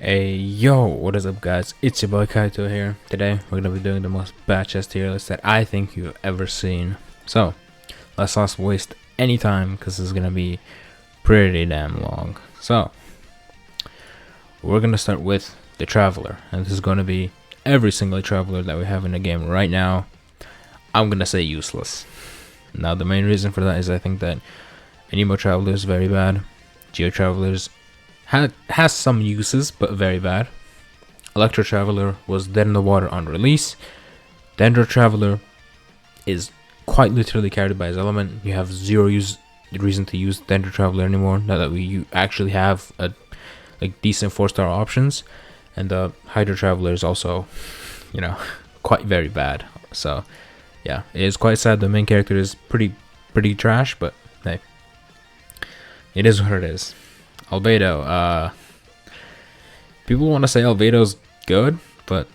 Hey yo, what is up guys? It's your boy Kaito here. Today we're gonna be doing the most badass tier list that I think you've ever seen. So let's not waste any time because this is gonna be pretty damn long. So we're gonna start with the Traveler, and this is gonna be every single Traveler that we have in the game right now. I'm gonna say useless. Now the main reason for that is I think that Anemo Traveler is very bad. Geo Travelers has some uses, but very bad. Electro Traveler was dead in the water on release. Dendro Traveler is quite literally carried by his element. You have zero reason to use Dendro Traveler anymore now that you actually have decent 4-star options. And the Hydro Traveler is also, quite very bad. So yeah, it is quite sad. The main character is pretty trash, but hey, it is what it is. Albedo, people want to say Albedo's good, but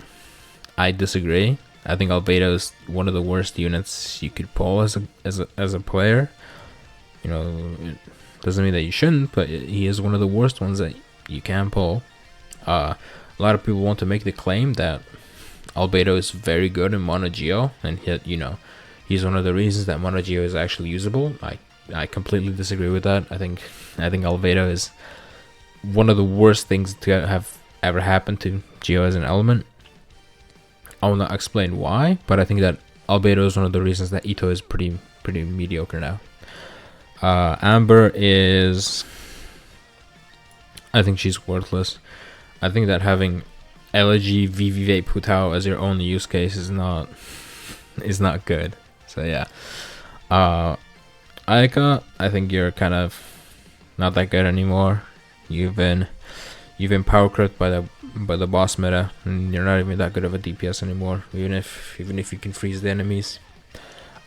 I disagree. I think Albedo is one of the worst units you could pull as a player. You know, it doesn't mean that you shouldn't, but he is one of the worst ones that you can pull. A lot of people want to make the claim that Albedo is very good in Mono Geo, and yet, he's one of the reasons that Mono Geo is actually usable. I completely disagree with that. I think Albedo is one of the worst things to have ever happened to Geo as an element. I will not explain why, but I think that Albedo is one of the reasons that Ito is pretty mediocre now. Amber is, I think she's worthless. I think that having Elegy VVV Putao as your only use case is not good. So yeah. Aika, I think you're kind of not that good anymore. You've been power crit by the boss meta, and you're not even that good of a DPS anymore. Even if you can freeze the enemies.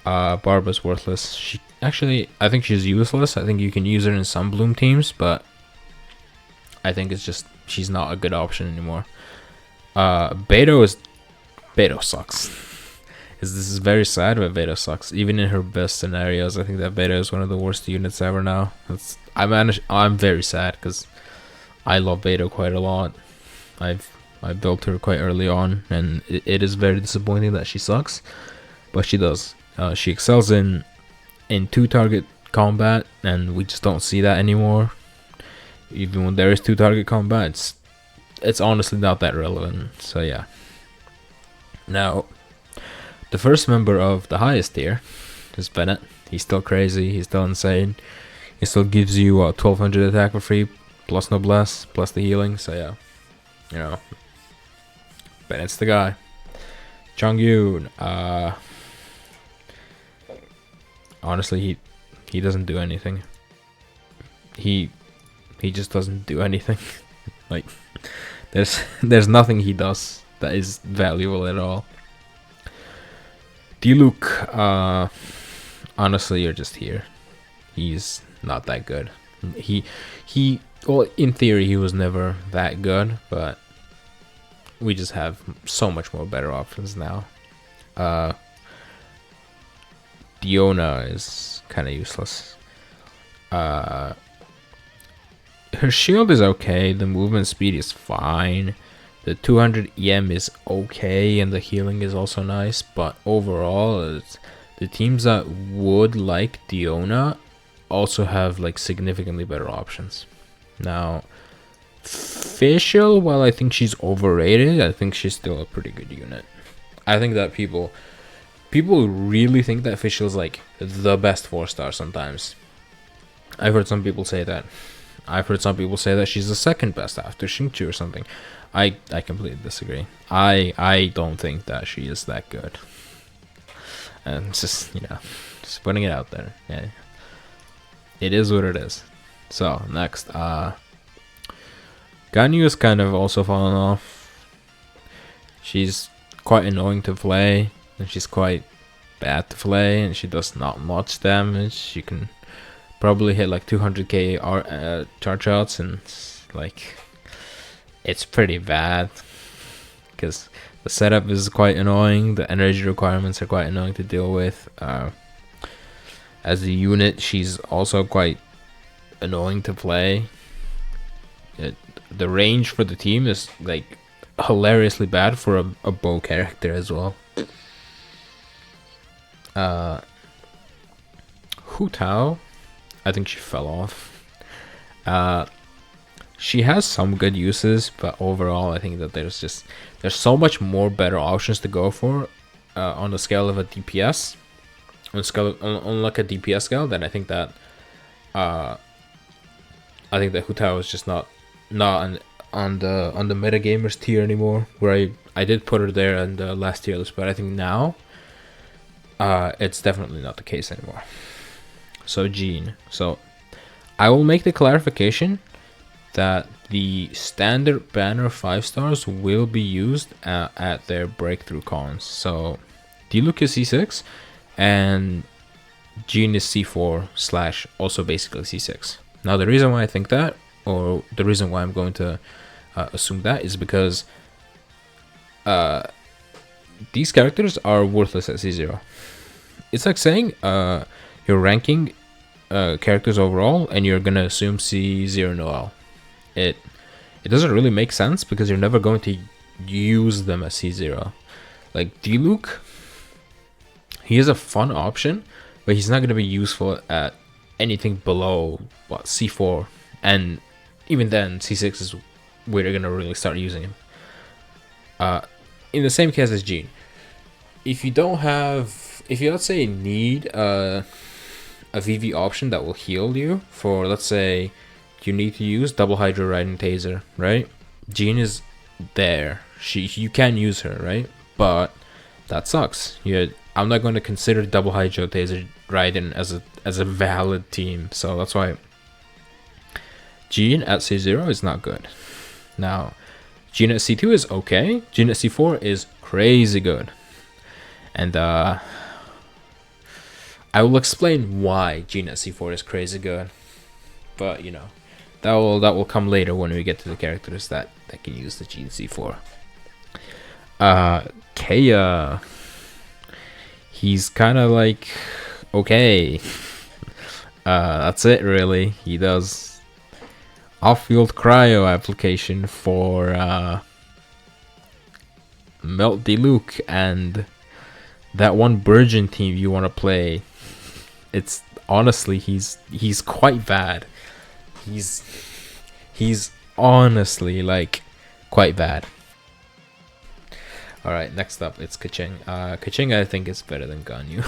Barba's worthless. I think she's useless. I think you can use her in some Bloom teams, but I think it's just she's not a good option anymore. Beto sucks. This is very sad, but Beta sucks. Even in her best scenarios, I think that Beta is one of the worst units ever now. I'm very sad because I love Beta quite a lot. I built her quite early on, and it is very disappointing that she sucks, but she does. She excels in 2-target combat, and we just don't see that anymore. Even when there is 2-target combat, it's honestly not that relevant. So yeah. Now, the first member of the highest tier is Bennett. He's still crazy. He's still insane. He still gives you 1200 attack for free, plus noblesse, plus the healing. So yeah, Bennett's the guy. Chongyun, honestly, he doesn't do anything. He just doesn't do anything. Like, there's nothing he does that is valuable at all. Diluc, honestly, you're just here. He's not that good. Well, in theory, he was never that good, but we just have so much more better options now. Diona is kind of useless. Her shield is okay. The movement speed is fine. The 200 EM is okay, and the healing is also nice, but overall, the teams that would like Diona also have significantly better options. Now, Fischl, while I think she's overrated, I think she's still a pretty good unit. I think that people really think that Fischl is the best 4-star sometimes. I've heard some people say that. I've heard some people say that she's the second best after Xingqiu or something. I completely disagree. I don't think that she is that good. And just putting it out there. Yeah. It is what it is. So next, Ganyu is kind of also fallen off. She's quite annoying to play, and she's quite bad to play, and she does not much damage. She can probably hit 200k charge shots, and it's pretty bad because the setup is quite annoying. The energy requirements are quite annoying to deal with. As a unit, she's also quite annoying to play. The range for the team is like hilariously bad for a bow character as well. Hu Tao, I think she fell off. She has some good uses, but overall I think that there's so much more better options to go for on the scale of a DPS, on like a DPS scale. Then I think that Hu Tao is just not on the metagamers tier anymore. Where I did put her there in the last tier list, but I think now it's definitely not the case anymore. So Jean. So I will make the clarification that the standard banner 5 stars will be used at their breakthrough cons. So Diluc is C6 and Jean is C4 / also basically C6. Now the reason why I think that, or the reason why I'm going to assume that, is because these characters are worthless at C0. It's like saying you're ranking characters overall and you're gonna assume C0 Noel. It doesn't really make sense because you're never going to use them as C0. Like Diluc, he is a fun option, but he's not going to be useful at anything below C4, and even then C6 is where you're going to really start using him. In the same case as Jean, if you let's say need a VV option that will heal you for, let's say you need to use double Hydro Riding Taser, right? Jean is there. You can use her, right? But that sucks. I'm not going to consider double Hydro Taser Raiden as a valid team, so that's why Jean at C0 is not good. Now, Jean at C2 is okay. Jean at C4 is crazy good, and I will explain why Jean at C4 is crazy good, but you know, that will come later when we get to the characters that can use the Jean C4. Kea, he's kind of like okay. That's it really. He does off-field cryo application for Melt Diluc and that one Burgeon team you want to play. It's honestly he's quite bad. He's honestly like quite bad. All right, next up it's Keqing. Keqing I think is better than Ganyu.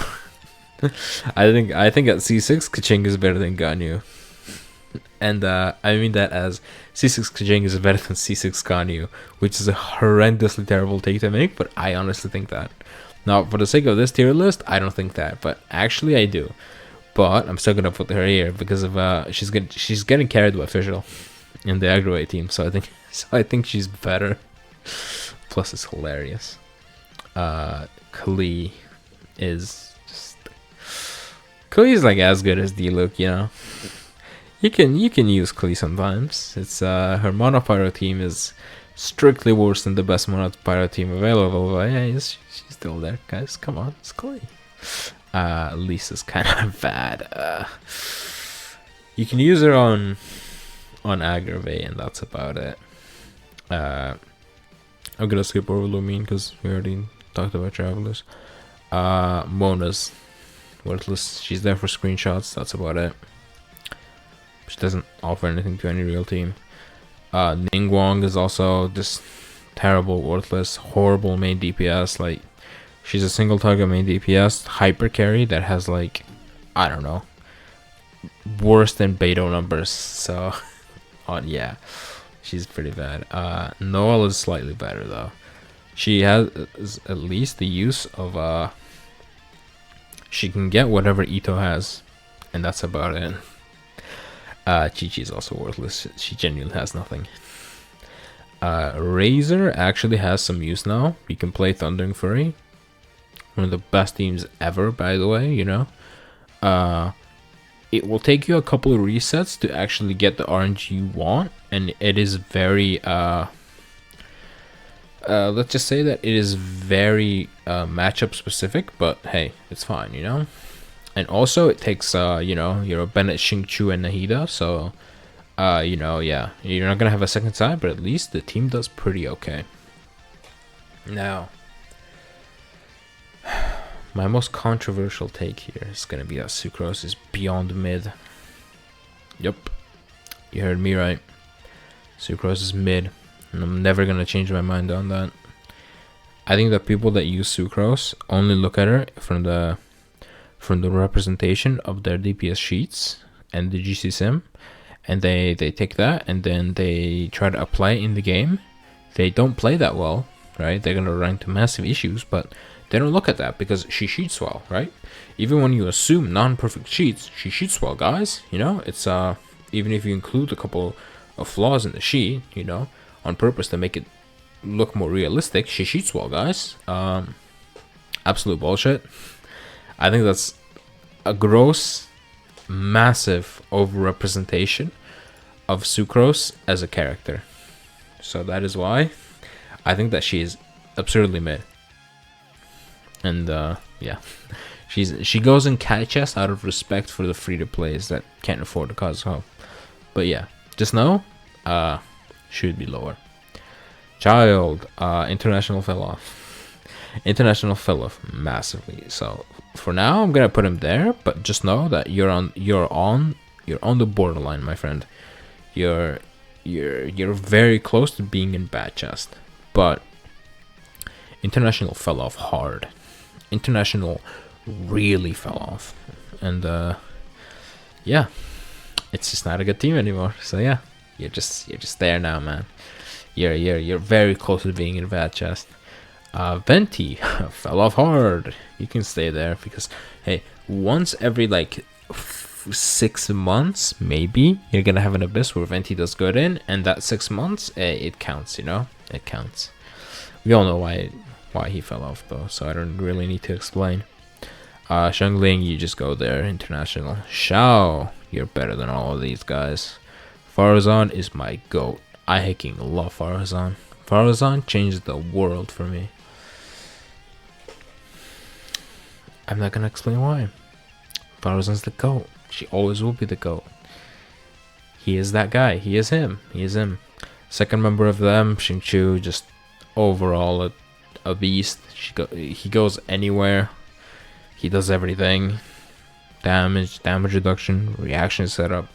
I think at C6 Keqing is better than Ganyu. And I mean that as C6 Keqing is better than C6 Ganyu, which is a horrendously terrible take to make, but I honestly think that. Now, for the sake of this tier list, I don't think that, but actually I do. But I'm still gonna put her here because of she's getting carried by Official in the aggro team, so I think she's better. Plus, it's hilarious. Klee is like as good as Diluc, you know. You can use Klee sometimes. It's her Mono Pyro team is strictly worse than the best Mono Pyro team available, but yeah, she's still there, guys. Come on, it's Klee. Lisa's kind of bad. You can use her on Aggravate, and that's about it. I'm gonna skip over Lumine because we already talked about Travelers. Mona's worthless. She's there for screenshots. That's about it. She doesn't offer anything to any real team. Ningguang is also just terrible, worthless, horrible main DPS. Like, she's a single target main DPS Hypercarry that has like, I don't know, worse than Beto numbers. So, yeah, she's pretty bad. Noel is slightly better though. She has at least the use of she can get whatever Ito has, and that's about it. Chi-Chi is also worthless. She genuinely has nothing. Razor actually has some use now. You can play Thundering Fury. One of the best teams ever, by the way, you know. It will take you a couple of resets to actually get the RNG you want, and it is very let's just say that it is very matchup specific, but hey, it's fine, you know. And also it takes you know, your Bennett, Xingqiu, and Nahida, so you know, yeah, you're not gonna have a second side, but at least the team does pretty okay. Now, my most controversial take here is gonna be that Sucrose is beyond mid. Yep, you heard me right. Sucrose is mid, and I'm never gonna change my mind on that. I think that people that use Sucrose only look at her from the representation of their DPS sheets and the GC sim, and they take that and then they try to apply it in the game. They don't play that well, right? They're gonna run into massive issues, but they don't look at that because she cheats well, right? Even when you assume non-perfect cheats, she cheats well, guys. You know, it's even if you include a couple of flaws in the sheet, you know, on purpose to make it look more realistic, she cheats well, guys. Absolute bullshit. I think that's a gross, massive overrepresentation of Sucrose as a character. So that is why I think that she is absurdly mid. And yeah, she goes in cat chest out of respect for the free-to-plays that can't afford the Kazuha. But yeah, just know, should be lower. Child, international fell off. International fell off massively. So for now, I'm gonna put him there. But just know that you're on the borderline, my friend. You're very close to being in bad chest. But international fell off hard. International really fell off, and yeah, it's just not a good team anymore. So yeah, you're just there now, man. You're very close to being in bad chest. Venti fell off hard. You can stay there because hey, once every like 6 months maybe you're gonna have an abyss where Venti does good in, and that 6 months it counts. You know, it counts. We all know why he fell off though, so I don't really need to explain. Xiangling, you just go there. International. Xiao, you're better than all of these guys. Farazan is my goat. I hecking love Farazan. Farazan changed the world for me. I'm not gonna explain why. Farazan's the goat. She always will be the goat. He is that guy. He is him. He is him. Second member of them, Xingqiu, just overall a beast. He goes anywhere. He does everything. Damage reduction, reaction setup.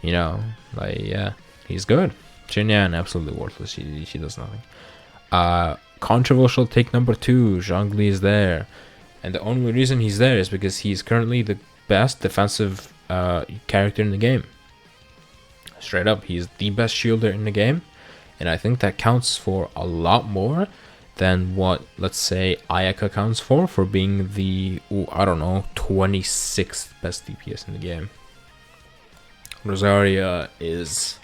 You know, like yeah, he's good. Xinyan, absolutely worthless. She does nothing. Controversial take number 2. Zhongli is there, and the only reason he's there is because he's currently the best defensive character in the game. Straight up, he's the best shielder in the game, and I think that counts for a lot more than what, let's say, Ayaka counts for being the, I don't know, 26th best DPS in the game. Rosaria is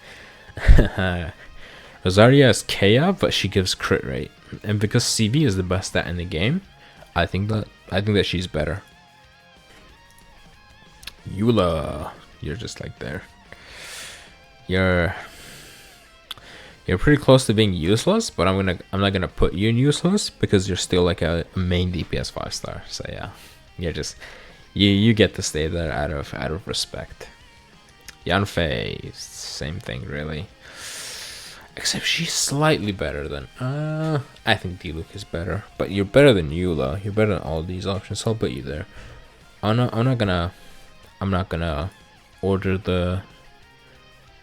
Rosaria is Kea, but she gives crit rate, and because CV is the best stat in the game, I think that she's better. Eula, you're just like there. You're pretty close to being useless, but I'm not gonna put you in useless because you're still like a main DPS 5-star. So yeah, you're just you get to stay there out of respect. Yanfei, same thing really, except she's slightly better than I think Diluc is better, but you're better than Eula. You're better than all these options, so I'll put you there. I'm not gonna order the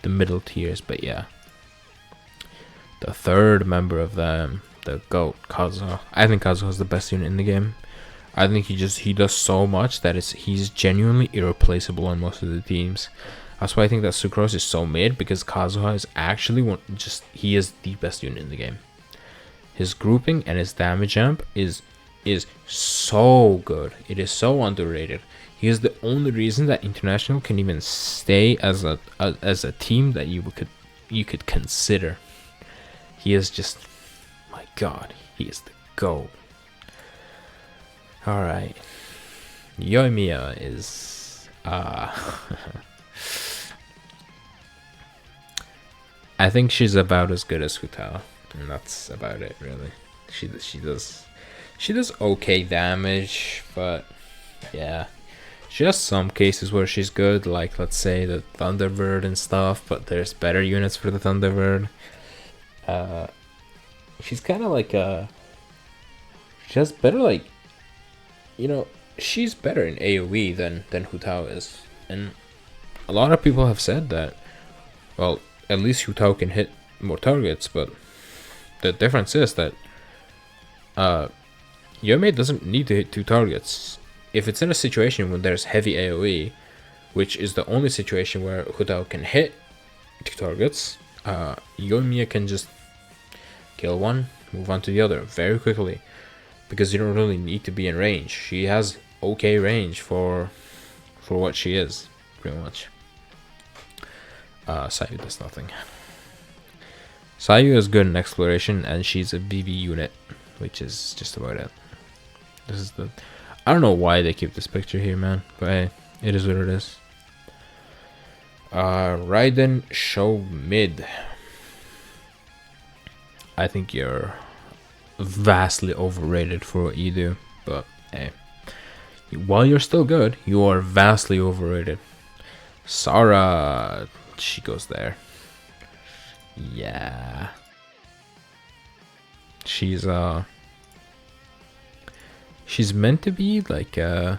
middle tiers, but yeah. The third member of them, the GOAT, Kazuha. I think Kazuha is the best unit in the game. I think he does so much that he's genuinely irreplaceable on most of the teams. That's why I think that Sucrose is so mid, because Kazuha is actually he is the best unit in the game. His grouping and his damage amp is so good. It is so underrated. He is the only reason that International can even stay as a team that you could consider. He is just, my god, he is the GOAT. Alright. Yoimiya is I think she's about as good as Futao, and that's about it really. She does okay damage, but yeah, She has some cases where she's good, like let's say the Thunderbird and stuff, but there's better units for the Thunderbird. She's kind of like she has better, like, you know, she's better in AoE than Hu Tao is, and a lot of people have said that. Well, at least Hu Tao can hit more targets, but the difference is that Yome doesn't need to hit 2 targets. If it's in a situation when there's heavy AoE, which is the only situation where Hu Tao can hit 2 targets, Yoimiya can just kill one, move on to the other very quickly, because you don't really need to be in range. She has okay range for what she is, pretty much. Sayu does nothing. Sayu is good in exploration, and she's a VV unit, which is just about it. This is the... I don't know why they keep this picture here, man, but hey, it is what it is. Raiden show mid. I think you're vastly overrated for what you do, but hey, while you're still good, you are vastly overrated. Sara, she goes there. Yeah, she's meant to be like an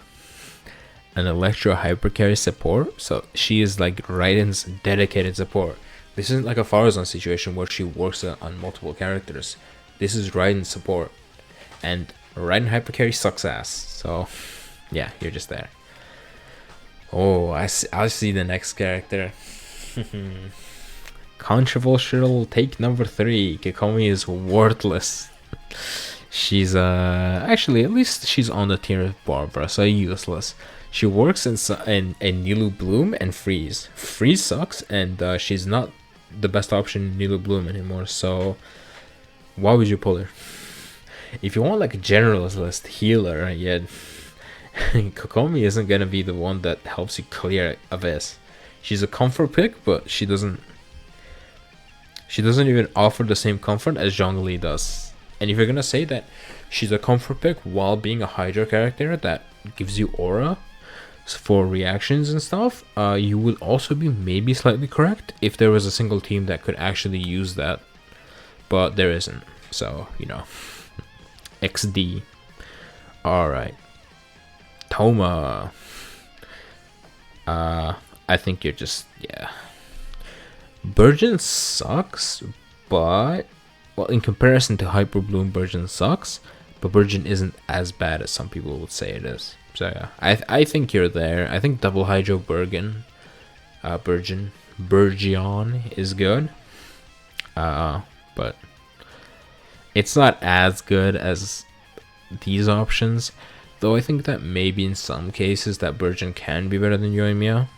Electro Hypercarry support, so she is like Raiden's dedicated support. This isn't like a Farazan situation where she works on multiple characters. This is Raiden's support, and Raiden Hypercarry sucks ass. So yeah, you're just there. Oh, I see the next character. Controversial take number 3. Kikomi is worthless. She's actually, at least she's on the tier of Barbara, so useless. She works in Nilu Bloom and Freeze. Freeze sucks, and she's not the best option in Nilu Bloom anymore, so why would you pull her? If you want like a generalist healer, yeah, Kokomi isn't gonna be the one that helps you clear Abyss. She's a comfort pick, but she doesn't even offer the same comfort as Zhongli does. And if you're gonna say that she's a comfort pick while being a Hydra character that gives you aura for reactions and stuff, you would also be maybe slightly correct if there was a single team that could actually use that. But there isn't. So, you know. XD. Alright. Toma. I think you're just, yeah. Burgeon sucks, but, well, in comparison to Hyper Bloom, Burgeon sucks, but Burgeon isn't as bad as some people would say it is. So yeah, I think you're there. I think Double Hydro Burgeon is good, but it's not as good as these options. Though I think that maybe in some cases that Burgeon can be better than Yoimiya.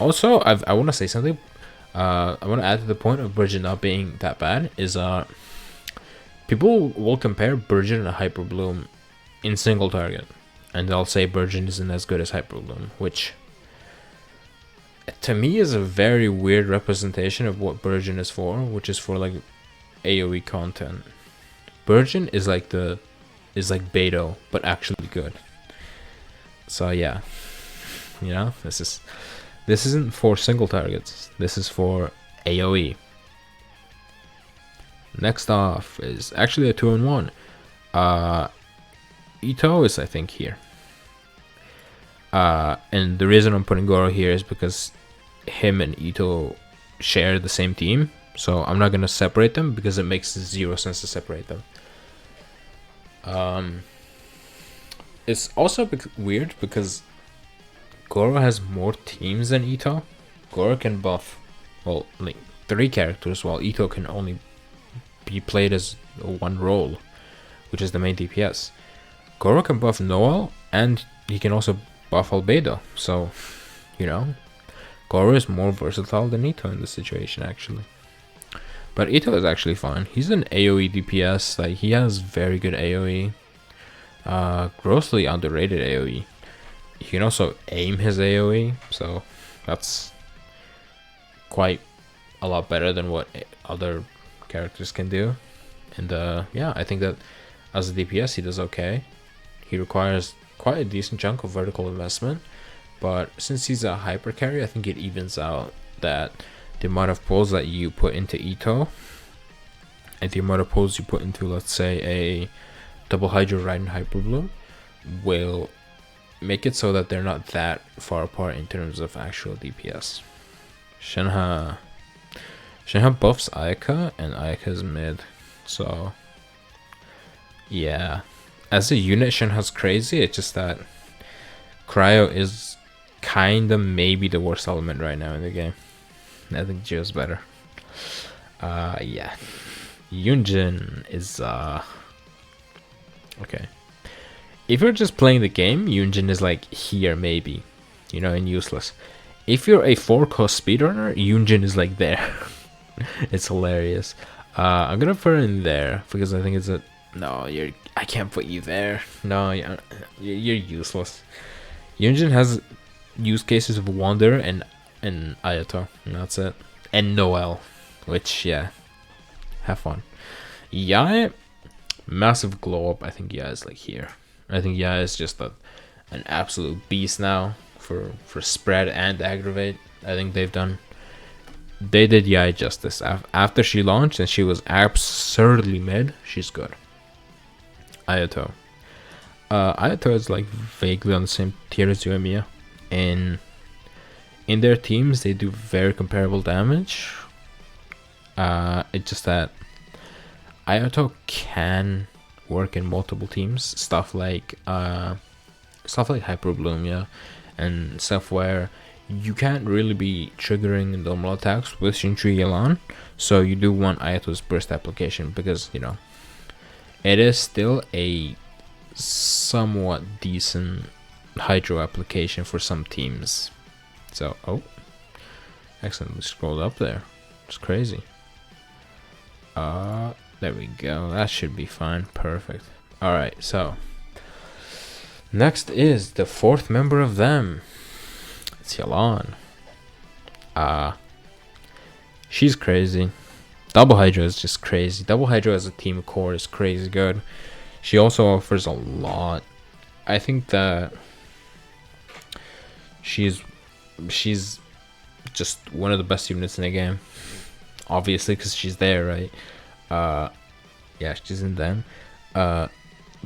Also, I want to say something. I want to add to the point of Burgeon not being that bad is people will compare Burgeon and Hyper Bloom in single target, and they'll say Burgeon isn't as good as Hyper Bloom, which to me is a very weird representation of what Burgeon is for, which is for like AoE content. Burgeon is like Beto, but actually good. So yeah, you know, this isn't for single targets. This is for AoE. Next off is actually a 2-in-1. Ito is, I think, here. And the reason I'm putting Goro here is because him and Ito share the same team. So I'm not going to separate them because it makes 0 sense to separate them. It's also weird because Goro has more teams than Ito. Goro can buff, well, like 3 characters, while Ito can only be played as one role, which is the main DPS. Goro can buff Noel, and he can also buff Albedo. So, you know, Goro is more versatile than Ito in this situation, actually. But Ito is actually fine. He's an AoE DPS. Like, he has very good AoE. Grossly underrated AoE. He can also aim his AoE, so that's quite a lot better than what other characters can do. And yeah, I think that as a DPS he does okay. He requires quite a decent chunk of vertical investment. But since he's a hyper carry, I think it evens out that the amount of pulls that you put into Ito and the amount of pulls you put into, let's say, a double Hydro Ride and Hyper Bloom will make it so that they're not that far apart in terms of actual DPS. Shenhe buffs Ayaka, and Ayaka's mid. So, yeah. As a unit, Shenhe's crazy. It's just that Cryo is kinda maybe the worst element right now in the game. I think Geo's better. Yeah. Yunjin is, okay. If you're just playing the game, Yunjin is like here maybe, you know, and useless. If you're a 4-cost speedrunner, Yunjin is like there. It's hilarious. I'm gonna put it in there because I think it's a no. I can't put you there. No, you're useless. Yunjin has use cases of Wander and Ayato, and that's it. And Noel, which yeah, have fun. Yae, massive glow up. I think Yae is like here. I think Yae is just an absolute beast now for spread and aggravate. I think they did Yae justice. After she launched and she was absurdly mid, she's good. Ayato. Ayato is like vaguely on the same tier as Yuemiya. In their teams, they do very comparable damage. It's just that Ayato can work in multiple teams. Stuff like Hyper Bloom, yeah, and stuff where you can't really be triggering normal attacks with Shinchu Yelan, so you do want Ayato's burst application because, you know, it is still a somewhat decent hydro application for some teams. So, oh, accidentally scrolled up there. It's crazy. There we go. That should be fine. Perfect. Alright, so next is the fourth member of them. It's Yelan. She's crazy. Double Hydra is just crazy. Double Hydra as a team core is crazy good. She also offers a lot. I think that she's just one of the best units in the game. Obviously, because she's there, right? Yeah, she's in them.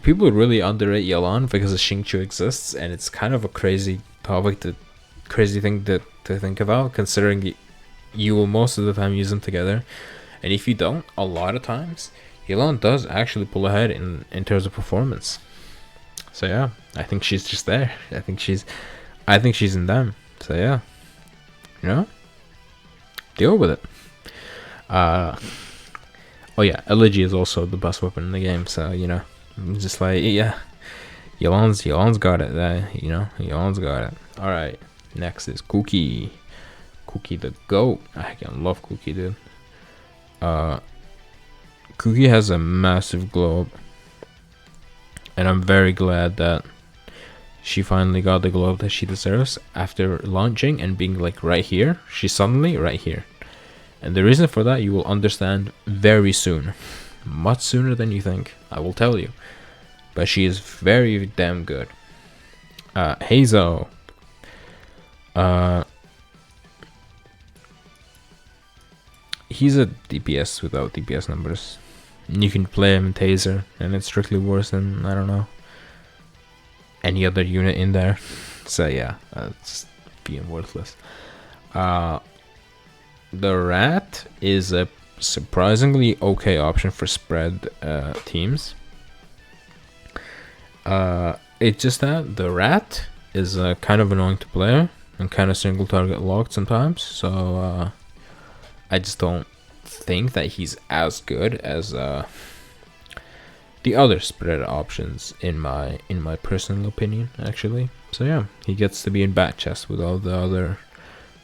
People really underrate Yelan because the Xingqiu exists, and it's kind of a crazy topic, crazy thing to think about, considering you will most of the time use them together. And if you don't, a lot of times, Yelan does actually pull ahead in terms of performance. So yeah, I think she's just there. I think she's in them. So yeah, you know, deal with it. Oh yeah, Elegy is also the best weapon in the game. So you know, I'm just like yeah, Yelan's got it. You know, Yelan's got it. All right, next is Cookie. Cookie the goat. I love Cookie, dude. Cookie has a massive glow up, and I'm very glad that she finally got the glow up that she deserves after launching and being like right here. She's suddenly right here, and the reason for that you will understand very soon, much sooner than you think. I will tell you, but she is very damn good. Hazel. He's a DPS without DPS numbers. You can play him in Taser, and it's strictly worse than, I don't know, any other unit in there. So yeah, it's being worthless. The Rat is a surprisingly okay option for spread teams. It's just that the Rat is kind of annoying to play and kind of single target locked sometimes. So I just don't think that he's as good as the other spread options in my personal opinion, actually. So yeah, he gets to be in bat chest with all the other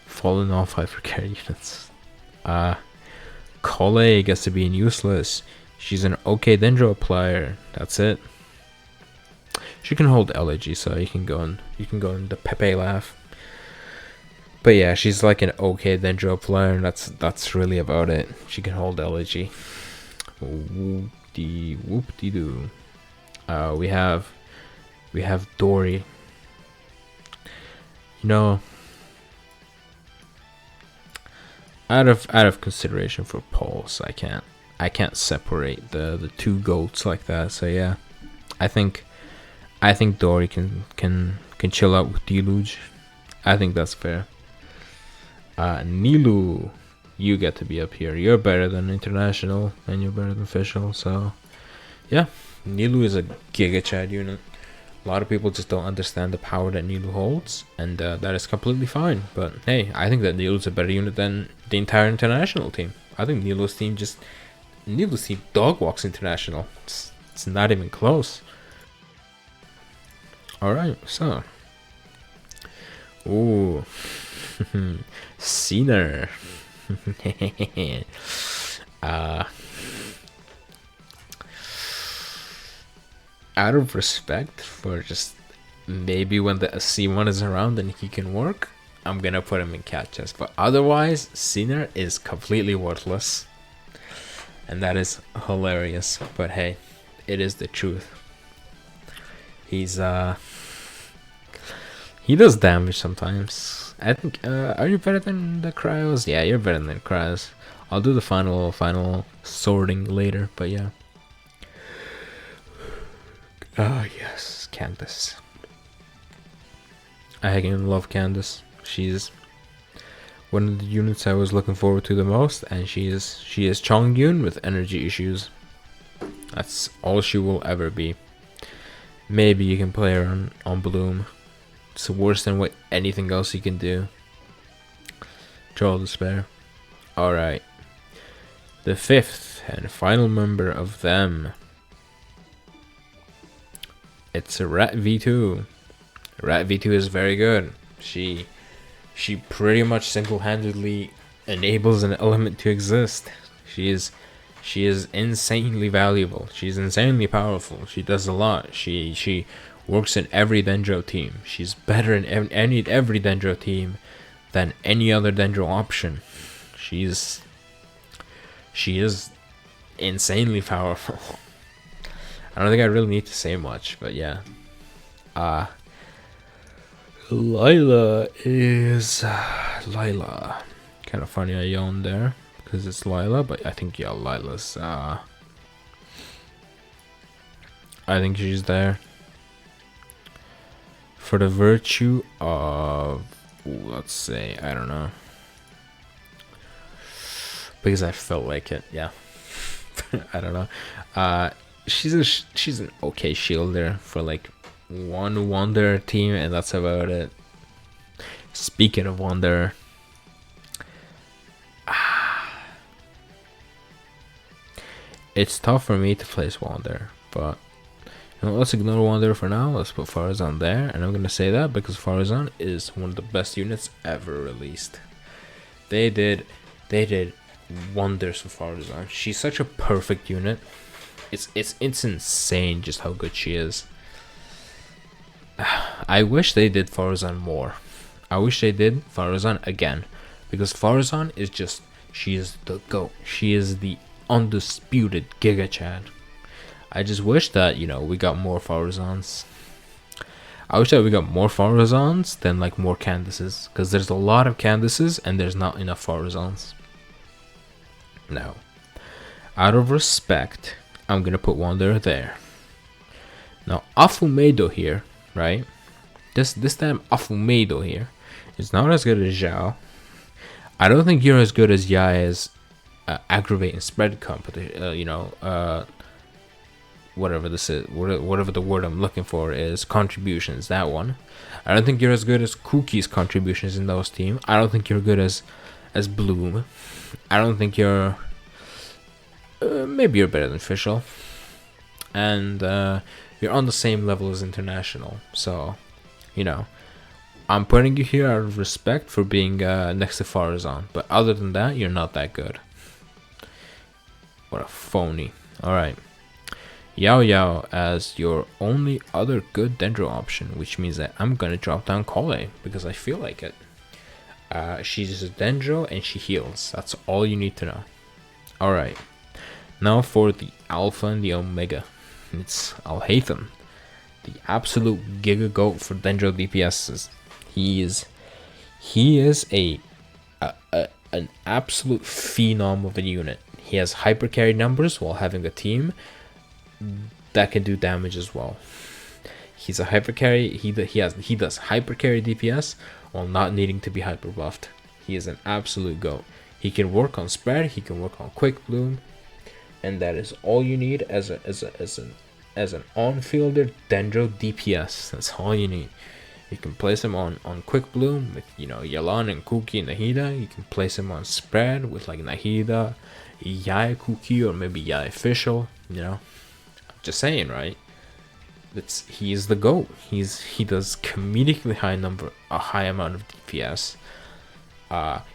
fallen off hypercarry units. Kole gets to be in useless. She's an okay dendro applier. That's it. She can hold elegy, so you can go in the Pepe laugh. But yeah, she's like an okay dendro applier, and that's really about it. She can hold elegy. Whoop-de-doo. We have We have Dory. You know, out of consideration for polls, I can't separate the two goats like that. So yeah, I think Dory can chill out with Deluge. I think that's fair. Nilu, you get to be up here. You're better than international and you're better than official. So yeah, Nilu is a Giga Chad unit. A lot of people just don't understand the power that Nilu holds, and that is completely fine. But hey, I think that Nilu's a better unit than the entire international team. I think Nilu's team dog walks international. It's not even close. Alright, so. Ooh. Sinner. Out of respect for just maybe when the C1 is around and he can work, I'm gonna put him in cat chest. But otherwise, Sinner is completely worthless. And that is hilarious. But hey, it is the truth. He's he does damage sometimes. I think are you better than the cryos? Yeah, you're better than the cryos. I'll do the final sorting later, but yeah. Ah, yes, Candace. I again love Candace. She's one of the units I was looking forward to the most, and she is Chongyun with energy issues. That's all she will ever be. Maybe you can play her on Bloom. It's worse than what anything else you can do. Troll Despair. Alright. The fifth and final member of them. It's a Rat V2. Rat V2 is very good. She pretty much single-handedly enables an element to exist. She is insanely valuable. She's insanely powerful. She does a lot. She works in every Dendro team. She's better in every Dendro team than any other Dendro option. She is insanely powerful. I don't think I really need to say much, but yeah. Lila is Lila. Kind of funny I yawned there because it's Lila, but I think yeah, Lila's. I think she's there for the virtue of, let's say, I don't know, because I felt like it. Yeah, I don't know. She's an okay shielder for like one Wonder team, and that's about it. Speaking of Wonder, it's tough for me to place Wonder, but you know, let's ignore Wonder for now. Let's put Farazan there, and I'm gonna say that because Farazan is one of the best units ever released. They did wonders for Farazan. She's such a perfect unit. It's insane just how good she is. I wish they did Farazan more. I wish they did Farazan again, because Farazan is just, she is the GOAT. She is the undisputed Giga Chad. I just wish that, you know, we got more Farazans. I wish that we got more Farazans than like more Candaces, because there's a lot of Candaces and there's not enough Farazans. Now, out of respect, I'm gonna put Wander there. Now, Afumedo here, right? This time Afumedo here is not as good as Zhao. I don't think you're as good as Yae's aggravate and spread competition. Whatever this is, whatever the word I'm looking for is, contributions. That one. I don't think you're as good as Cookie's contributions in those teams. I don't think you're good as Bloom. I don't think you're. Maybe you're better than Fischl, and you're on the same level as International. So, you know, I'm putting you here out of respect for being next to Farazan. But other than that, you're not that good. What a phony. Alright. Yao Yao as your only other good Dendro option, which means that I'm gonna drop down Kole because I feel like it. She's a Dendro and she heals. That's all you need to know. Alright. Now for the Alpha and the Omega. It's Alhaitham. the absolute giga goat for Dendro DPS. He is an absolute phenom of a unit. He has hyper carry numbers while having a team that can do damage as well. He's a hyper carry. He does hyper carry DPS while not needing to be hyper buffed. He is an absolute goat. He can work on spread. He can work on quick bloom, and that is all you need as an on-fielder Dendro DPS. That's all you need. You can place him on quick bloom with Yelan and Kuki and Nahida. You can place him on spread with like Nahida, Yai Kuki, or maybe Yai Official. Just saying, right? He is the GOAT. He does comedically a high amount of DPS.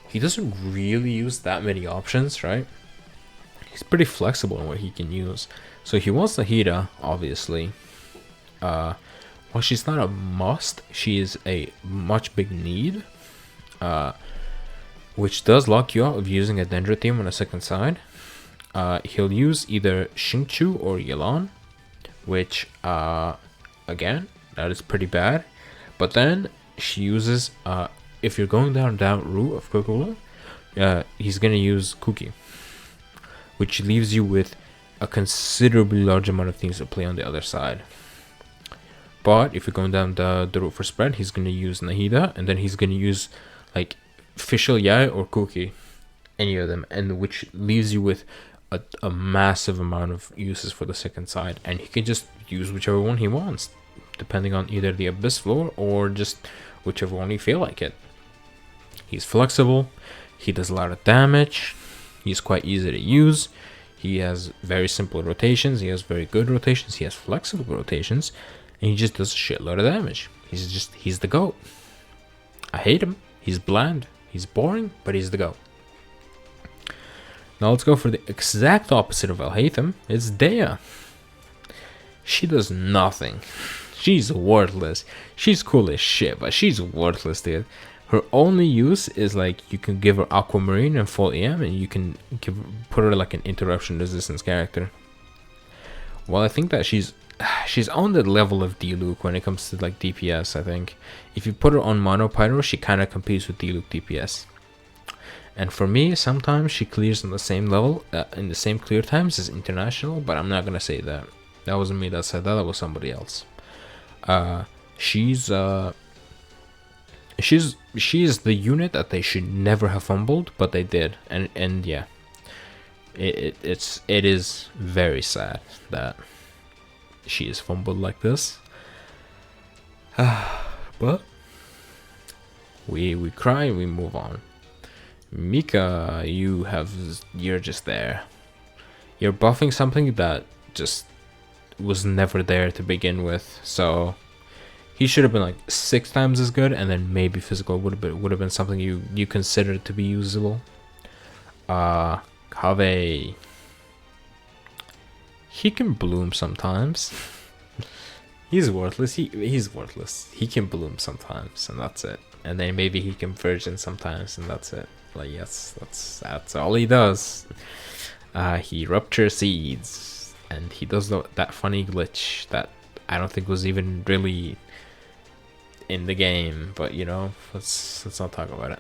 He doesn't really use that many options, right? He's pretty flexible in what he can use. So he wants Nahida, obviously. While she's not a must, she is a much big need, which does lock you out of using a Dendro team on a second side. He'll use either Xingqiu or Yelan, which, again, that is pretty bad. But then she uses, if you're going down that route of Kokoro, he's going to use Kuki, which leaves you with a considerably large amount of things to play on the other side. But if you're going down the route for spread, he's going to use Nahida, and then he's going to use like Official Yai or Kuki, any of them, and which leaves you with a massive amount of uses for the second side, and he can just use whichever one he wants, depending on either the Abyss floor or just whichever one you feel like it. He's flexible, he does a lot of damage, he's quite easy to use, he has very simple rotations, he has very good rotations, he has flexible rotations, and he just does a shitload of damage. He's the GOAT. I hate him. He's bland. He's boring, but he's the GOAT. Now let's go for the exact opposite of Alhaitham. It's Dea. She does nothing. She's worthless. She's cool as shit, but she's worthless, dude. Her only use is like you can give her Aquamarine and full EM, and you can put her like an interruption resistance character. Well, I think that she's on the level of Diluc when it comes to like DPS. I think if you put her on Mono Pyro, she kind of competes with Diluc DPS. And for me, sometimes she clears on the same level, in the same clear times as International, but I'm not gonna say that. That wasn't me that said that. That was somebody else. She's the unit that they should never have fumbled, but they did, and yeah, it is very sad that she is fumbled like this. But we cry and we move on. Mika, you're just there. You're buffing something that just was never there to begin with. So he should have been like 6 times as good, and then maybe physical would have been something you considered to be usable. Kave, he can bloom sometimes. He's worthless. He's worthless. He can bloom sometimes, and that's it. And then maybe he can virgin sometimes, and that's it. Like, yes, that's all he does. He rupture seeds, and he does that funny glitch that I don't think was even really in the game. But let's not talk about it.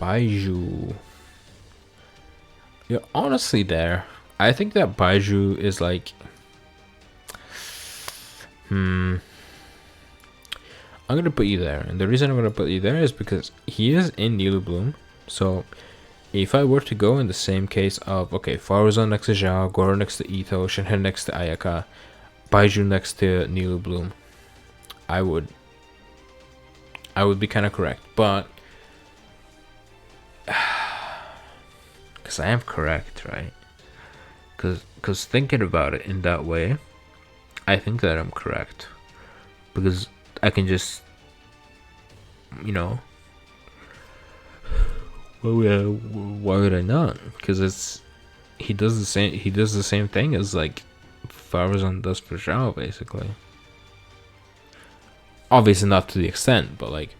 Baiju. You're honestly there. I think that Baiju is like, I'm gonna put you there, and the reason I'm gonna put you there is because he is in Nilu Bloom. So if I were to go in the same case of Faruzan next to Zhao, Goro next to Ito, Shinhen next to Ayaka, Baiju next to Nilu Bloom, I would be kind of correct, but because I am correct, right? Because thinking about it in that way, I think that I'm correct, because I can just, why would I not? Because he does the same thing as like Farazan does for Zhao, basically. Obviously not to the extent, but like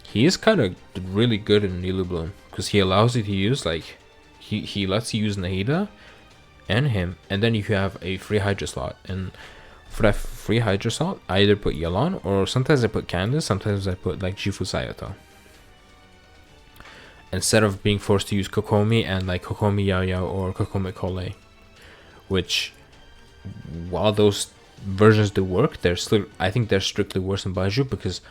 he is kind of really good in Nilu Bloom, because he allows you to use like he lets you use Nahida, and him, and then you have a free Hydra slot. And for that free Hydra slot, I either put Yelan, or sometimes I put Candace, sometimes I put like Jifu Sayato. Instead of being forced to use Kokomi and like Kokomi Yao Yao or Kokomi Kole. Which, while those versions do work, they're still, I think they're strictly worse than Baiju, because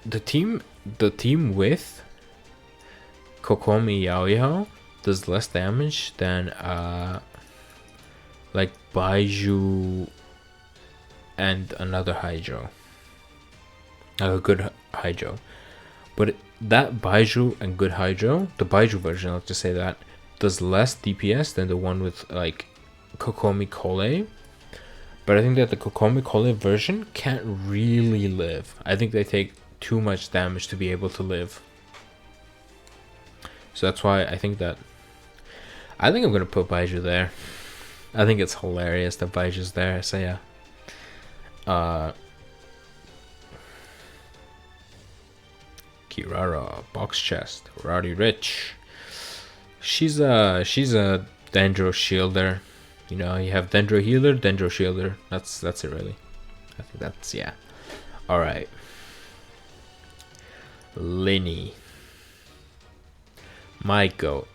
the team with Kokomi Yao Yao does less damage than like Baiju and another Hydro, a good Hydro. But that Baiju and good Hydro, the Baiju version, let's just say that, does less DPS than the one with like Kokomi Kole. But I think that the Kokomi Kole version can't really live. I think they take too much damage to be able to live. So that's why I think I'm gonna put Baiju there. I think it's hilarious that Baiju's there. So yeah. Kirara, box chest, Rowdy Rich. She's a Dendro shielder. You know, you have Dendro healer, Dendro shielder. That's it really. I think that's, yeah. Alright. Linny. My goat.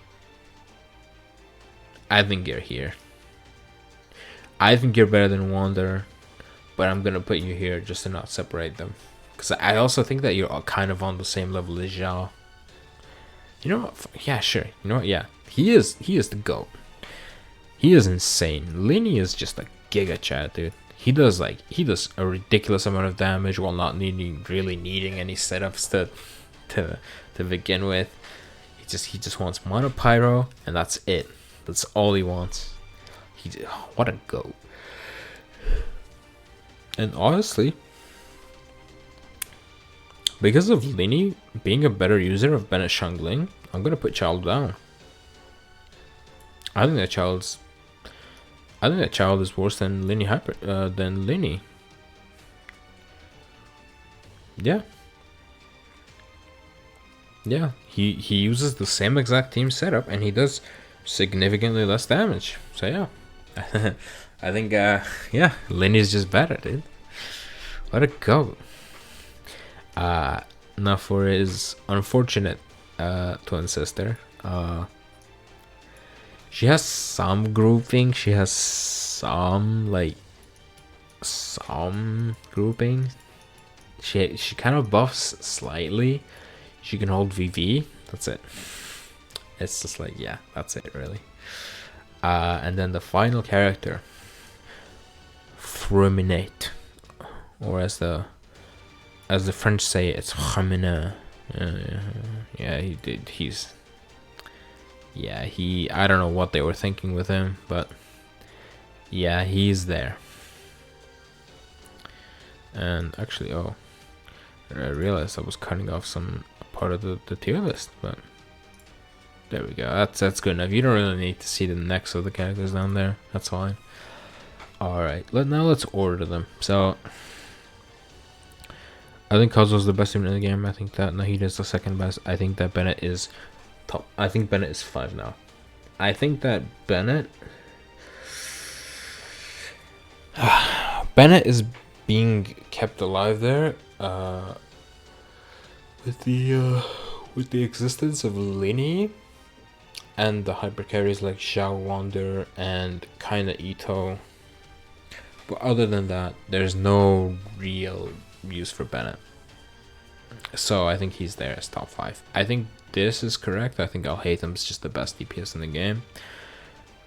I think you're here. I think you're better than Wander, but I'm gonna put you here just to not separate them. Because I also think that you're kind of on the same level as Zhao. You know what? Yeah, sure. You know what? Yeah. He is the GOAT. He is insane. Linny is just a giga chat, dude. He does a ridiculous amount of damage while not really needing any setups to begin with. He just wants mono pyro, and that's it. That's all he wants. What a GOAT. And honestly, because of Linny being a better user of Bennett Shangling, I'm gonna put Child down. I think that Child is worse than Linny than Linny. Yeah. Yeah, he uses the same exact team setup and he does significantly less damage. So yeah. I think yeah, Linny's just better, dude. Let it go. Now for his unfortunate twin sister. She has some grouping. She has some grouping. She kind of buffs slightly. She can hold VV. That's it. It's just like, yeah, that's it really. And then the final character, Fruminate, or as the French say, it's Ramina. Yeah, I don't know what they were thinking with him, but yeah, he's there. And actually, I realized I was cutting off some part of the tier list, but there we go. That's good enough. You don't really need to see the necks of the characters down there. That's fine. Alright, now let's order them. So I think Kazuo's the best team in the game. I think that Nahida is the second best. I think that Bennett is top. I think Bennett is 5 now. I think that Bennett is being kept alive there with the existence of Linny and the Hypercarries like Xiao Wander and kinda Ito. But other than that, there's no real use for Bennett. So I think he's there as top 5. I think this is correct. I think Alhaitham's just the best DPS in the game.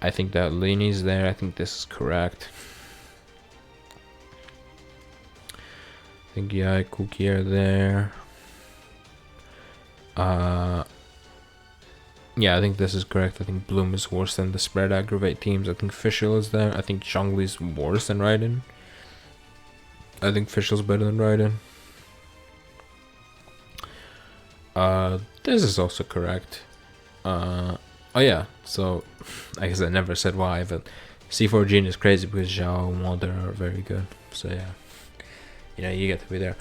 I think that Linny's there. I think this is correct. I think Yai, Kuki are there. Yeah, I think this is correct. I think Bloom is worse than the spread aggravate teams. I think Fischl is there. I think Zhongli's worse than Raiden. I think Fischl's better than Raiden. This is also correct. Oh yeah, so I guess I never said why, but C4 Gene is crazy because Zhao and Wander are very good. So yeah, you know, you get to be there.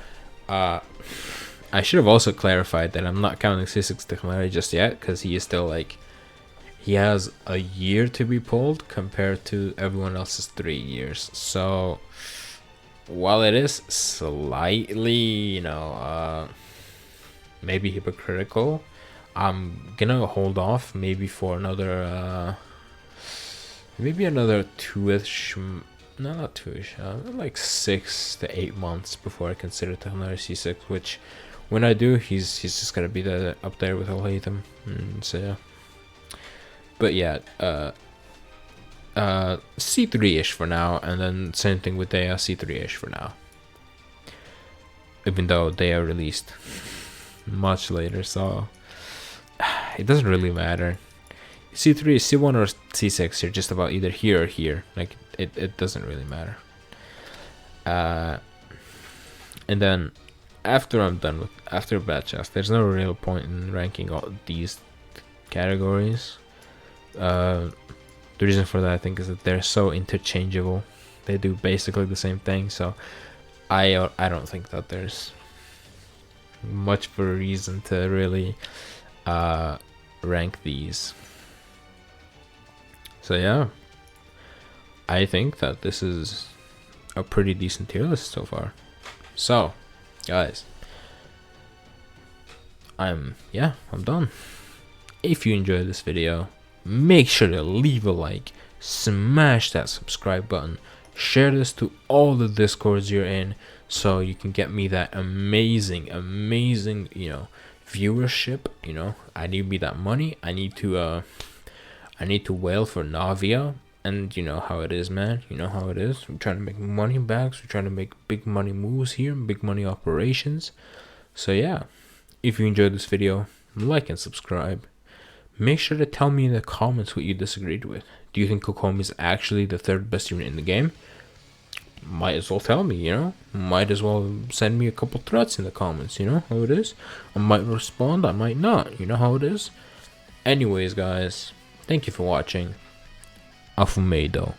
I should have also clarified that I'm not counting C6 Techmari just yet, because he is still like he has a year to be pulled compared to everyone else's 3 years. So while it is slightly, maybe hypocritical, I'm gonna hold off maybe for another maybe another two-ish, no, not two-ish, like 6 to 8 months before I consider to another C6, which when I do, he's just gonna be up there with Al-Haytham. So yeah. But yeah, C3-ish for now, and then same thing with Daya, C3-ish for now. Even though they are released much later, so it doesn't really matter. C3, C1, or C6, you're just about either here or here. Like, it doesn't really matter. And then after I'm done with Batch, there's no real point in ranking all these categories. The reason for that, I think, is that they're so interchangeable. They do basically the same thing, so I don't think that there's much of a reason to really rank these. So yeah, I think that this is a pretty decent tier list so far. So guys, I'm done. If you enjoyed this video, make sure to leave a like, smash that subscribe button, share this to all the discords you're in, so you can get me that amazing viewership. I need me that money. I need to whale for Navia, and you know how it is, man. You know how it is. We're trying to make money back, so we're trying to make big money moves here, big money operations. So yeah, if you enjoyed this video, like and subscribe. Make sure to tell me in the comments what you disagreed with. Do you think Kokomi is actually the 3rd best unit in the game? Might as well tell me, Might as well send me a couple threats in the comments, you know how it is. I might respond, I might not, you know how it is. Anyways, guys, thank you for watching. Afumeido.